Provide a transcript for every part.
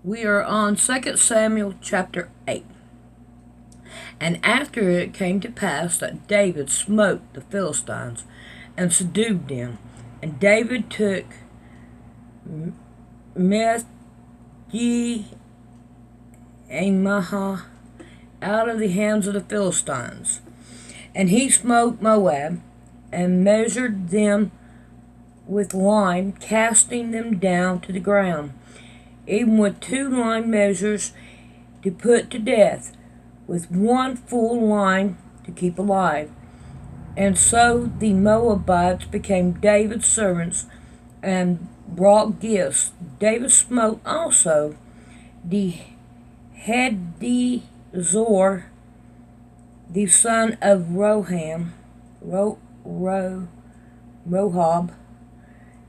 We are on 2 Samuel chapter 8. And after it came to pass that David smote the Philistines and subdued them, and David took Meth-Maha out of the hands of the Philistines. And he smote Moab, and measured them with line, casting them down to the ground, even with 2 line measures to put to death, with 1 full line to keep alive. And so the Moabites became David's servants and brought gifts. David smote also the Hadazor, the son of Rohab,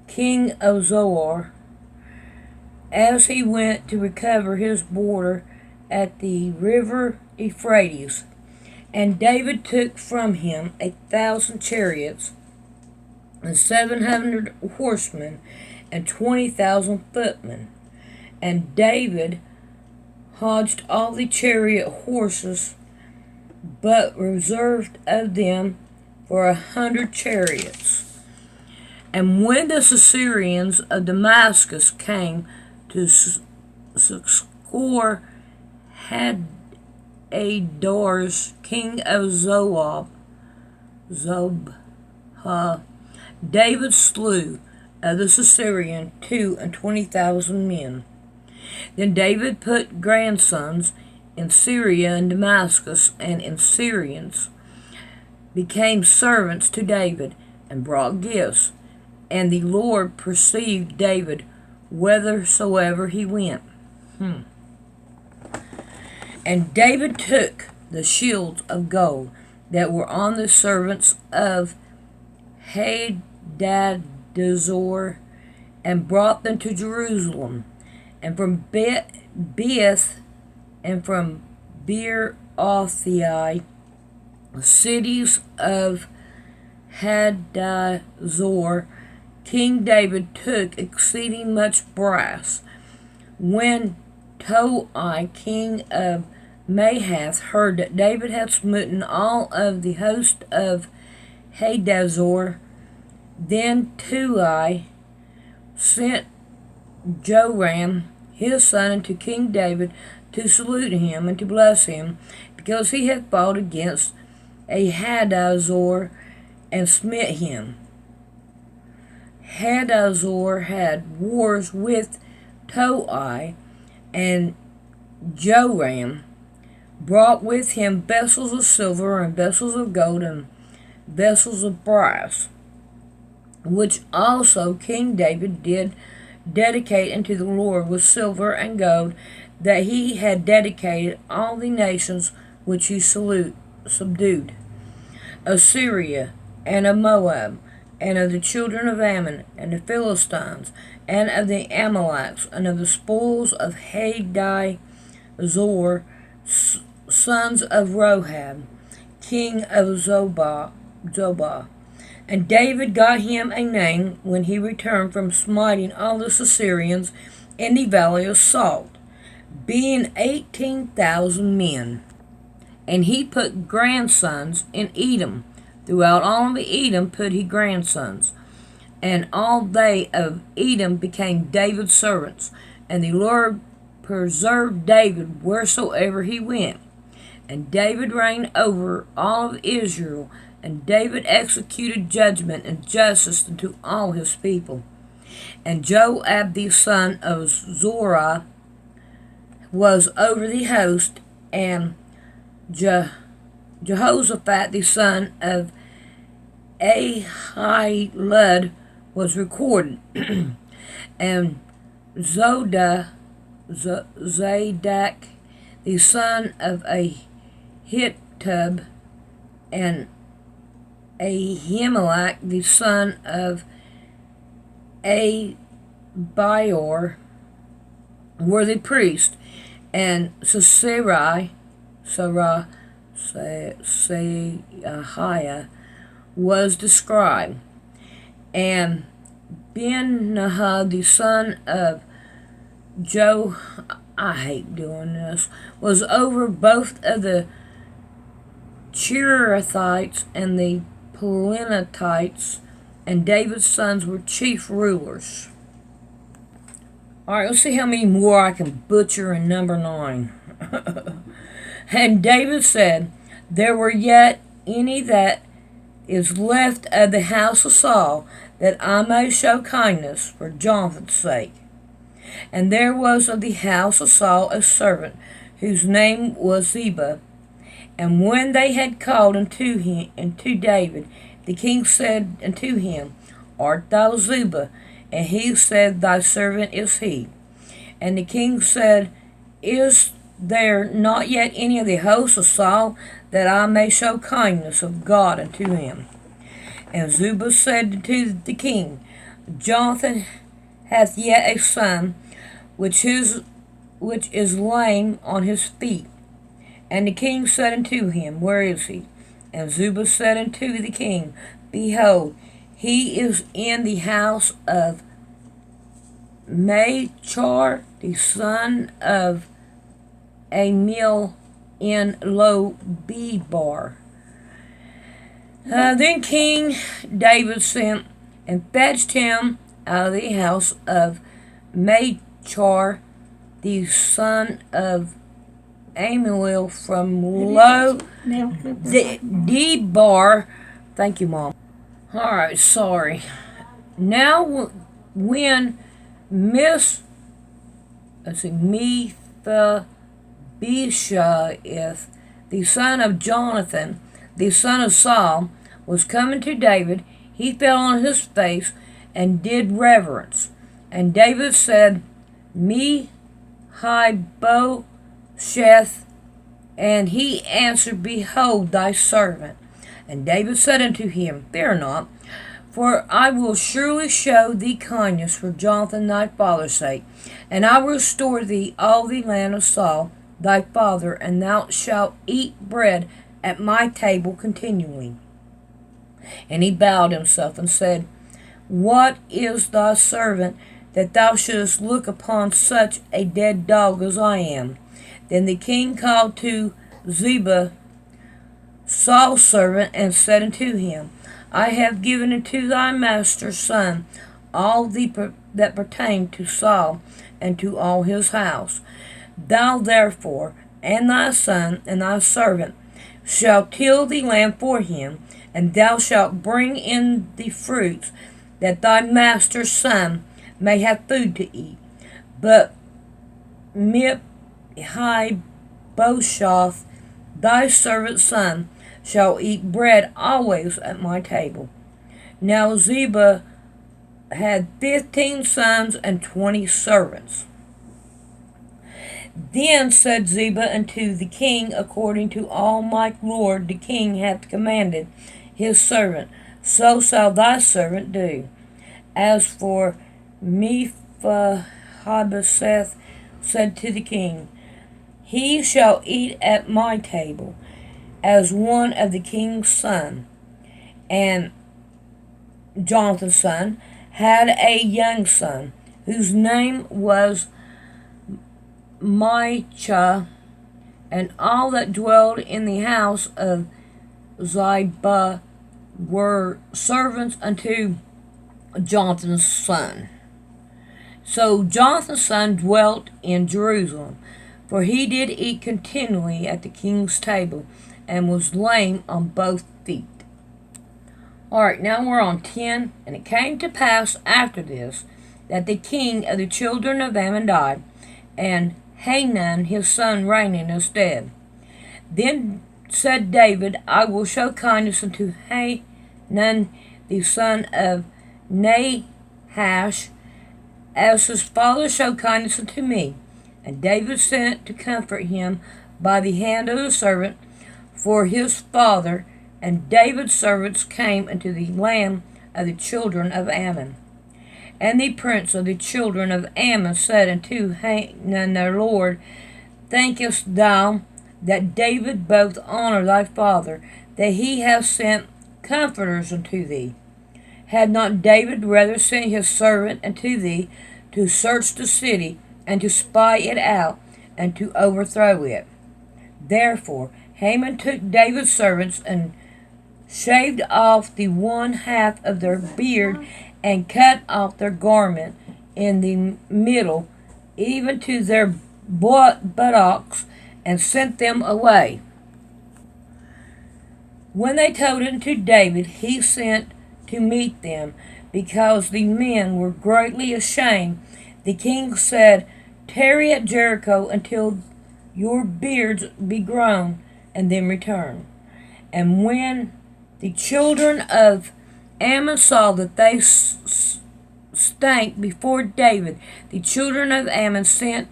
king of Zoar, as he went to recover his border at the river Euphrates. And David took from him 1,000 chariots, and 700 horsemen, and 20,000 footmen. And David hodged all the chariot horses, but reserved of them for 100 chariots. And when the Assyrians of Damascus came to score Hadadors, king of Zobah, David slew of the Assyrian 22,000 men. Then David put grandsons in Syria and Damascus, and in Syrians became servants to David, and brought gifts. And the Lord perceived David whithersoever he went. And David took the shields of gold that were on the servants of Hadadazor, and brought them to Jerusalem, and from Beth and from Beerothai, cities of Hadazor, King David took exceeding much brass. When Toi, king of Mahath, heard that David had smitten all of the host of Hadazor, then Toi sent Joram his son unto King David to salute him and to bless him, because he had fought against Hadazor and smit him. Hadazor had wars with Toi, and Joram brought with him vessels of silver and vessels of gold and vessels of brass, which also King David did dedicate unto the Lord with silver and gold, that he had dedicated all the nations which he subdued, Assyria, and of Moab, and of the children of Ammon, and the Philistines, and of the Amalekites, and of the spoils of Hadazor, sons of Rohab, king of Zobah. And David got him a name when he returned from smiting all the Assyrians in the valley of Salt, being 18,000 men. And he put grandsons in Edom. Throughout all of Edom put he grandsons. And all they of Edom became David's servants. And the Lord preserved David wheresoever he went. And David reigned over all of Israel. And David executed judgment and justice unto all his people. And Joab the son of Zorah was over the host, and Jehoshaphat the son of Ahilud was recorded, and Zadok the son of Ahitub, and Ahimelech the son of Abior were the priests, and Sisera was the scribe, and Ben-Nahad the son of I hate doing this, was over both of the Cherethites and the Pelethites, and David's sons were chief rulers. Alright, let's see how many more I can butcher in number 9. And David said, there were yet any that is left of the house of Saul, that I may show kindness for Jonathan's sake. And there was of the house of Saul a servant, whose name was Ziba. And when they had called unto David, the king said unto him, Art thou Ziba? And he said, Thy servant is he. And the king said, Is there not yet any of the host of Saul, that I may show kindness of God unto him? And Ziba said unto the king, Jonathan hath yet a son, which is lame on his feet. And the king said unto him, Where is he? And Ziba said unto the king, Behold, he is in the house of Machir, the son of Amiel in Lo-debar. Then King David sent and fetched him out of the house of Machir, the son of Amiel from Lo-debar. Thank you, Mom. Alright, sorry. Now, when Mephibosheth, the son of Jonathan, the son of Saul, was coming to David, he fell on his face and did reverence. And David said, Mephibosheth, and he answered, Behold thy servant. And David said unto him, Fear not, for I will surely show thee kindness for Jonathan thy father's sake, and I will restore thee all the land of Saul thy father, and thou shalt eat bread at my table continually. And he bowed himself and said, What is thy servant, that thou shouldest look upon such a dead dog as I am? Then the king called to Ziba, Saul's servant, and said unto him, I have given unto thy master's son all that pertained to Saul and to all his house. Thou therefore and thy son and thy servant shall till the land for him, and thou shalt bring in the fruits, that thy master's son may have food to eat. But Mephibosheth, thy servant's son, shall eat bread always at my table. Now Ziba had 15 sons and 20 servants. Then said Ziba unto the king, According to all my lord the king hath commanded his servant, so shall thy servant do. As for Mephibosheth, said to the king, He shall eat at my table, as one of the king's son. And Jonathan's son had a young son, whose name was Micah, and all that dwelled in the house of Ziba were servants unto Jonathan's son. So Jonathan's son dwelt in Jerusalem, for he did eat continually at the king's table, and was lame on both feet. Alright, now we're on 10. And it came to pass after this, that the king of the children of Ammon died, and Hanun his son reigned in his stead. Then said David, I will show kindness unto Hanun the son of Nahash, as his father showed kindness unto me. And David sent to comfort him by the hand of the servant for his father. And David's servants came into the land of the children of Ammon. And the prince of the children of Ammon said unto Hanun their lord, Thinkest thou that David both honor thy father, that he hath sent comforters unto thee? Had not David rather sent his servant unto thee to search the city, and to spy it out, and to overthrow it. Therefore Haman took David's servants and shaved off the one half of their beard and cut off their garment in the middle, even to their buttocks, and sent them away. When they told it to David, he sent to meet them, because the men were greatly ashamed. The king said, "Tarry at Jericho until your beards be grown, and then return." And when the children of Ammon saw that they stank before David, the children of Ammon sent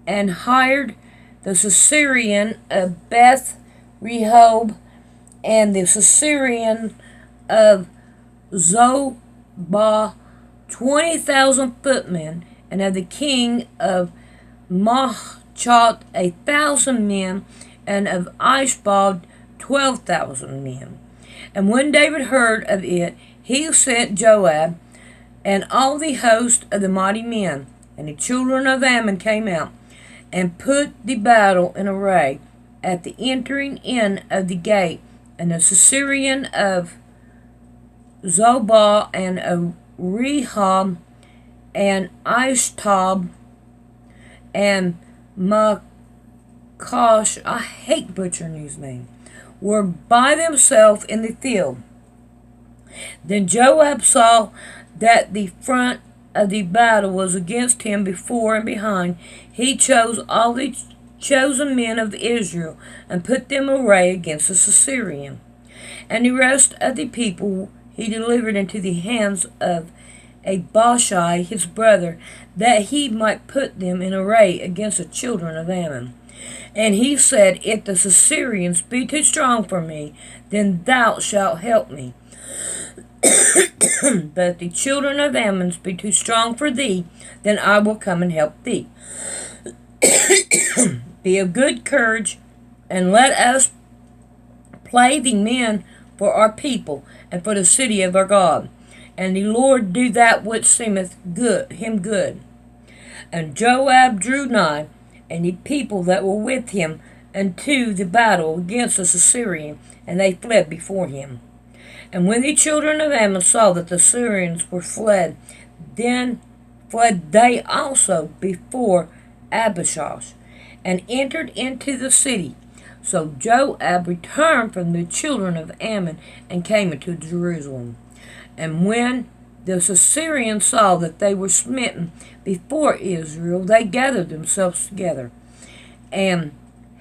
and hired the Syrian of Beth Rehob and the Syrian of Zobah 20,000 footmen, and of the king of Machchat 1,000 men, and of Ishbod 12,000 men. And when David heard of it, he sent Joab and all the host of the mighty men. And the children of Ammon came out and put the battle in array at the entering in of the gate. And the Syrian of Zobah and of Rehob and Ishtob and Makosh, I hate butchering these names, were by themselves in the field. Then Joab saw that the front of the battle was against him before and behind. He chose all the chosen men of Israel and put them array against the Syrian. And the rest of the people he delivered into the hands of Abishai his brother, that he might put them in array against the children of Ammon. And he said, "If the Syrians be too strong for me, then thou shalt help me. But if the children of Ammon be too strong for thee, then I will come and help thee. Be of good courage, and let us play the men for our people, and for the city of our God. And the Lord do that which seemeth him good." And Joab drew nigh, and the people that were with him, unto the battle against the Syrian, and they fled before him. And when the children of Ammon saw that the Syrians were fled, then fled they also before Abishai, and entered into the city. So Joab returned from the children of Ammon, and came into Jerusalem. And when the Syrians saw that they were smitten before Israel, they gathered themselves together. And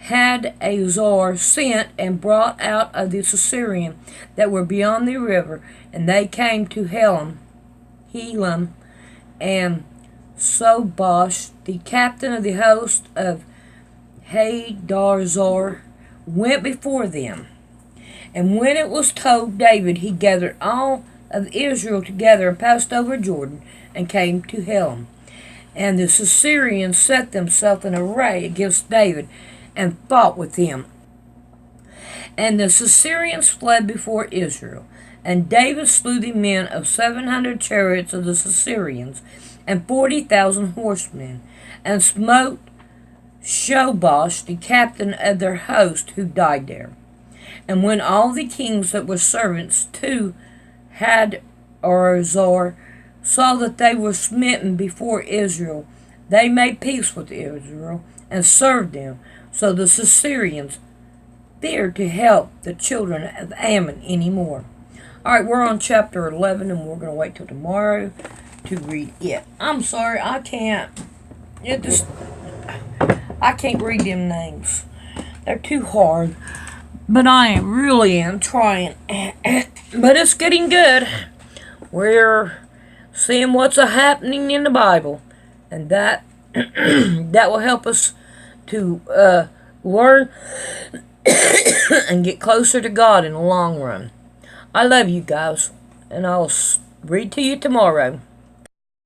Hadazar sent and brought out of the Syrian that were beyond the river, and they came to Helam, and Sobash, the captain of the host of Hadazar, went before them. And when it was told David, he gathered all of Israel together and passed over Jordan and came to Helam. And the Syrians set themselves in array against David and fought with him. And the Syrians fled before Israel. And David slew the men of 700 chariots of the Syrians and 40,000 horsemen, and smote Shobash, the captain of their host, who died there. And when all the kings that were servants to Hadazar saw that they were smitten before Israel, they made peace with Israel and served them. So the Syrians feared to help the children of Ammon anymore. All right, we're on chapter 11, and we're going to wait till tomorrow to read it. I'm sorry, I can't. I can't read them names. They're too hard. But I really am trying. But it's getting good. We're seeing what's happening in the Bible, and that that will help us to learn and get closer to God in the long run. I love you guys, and I'll read to you tomorrow.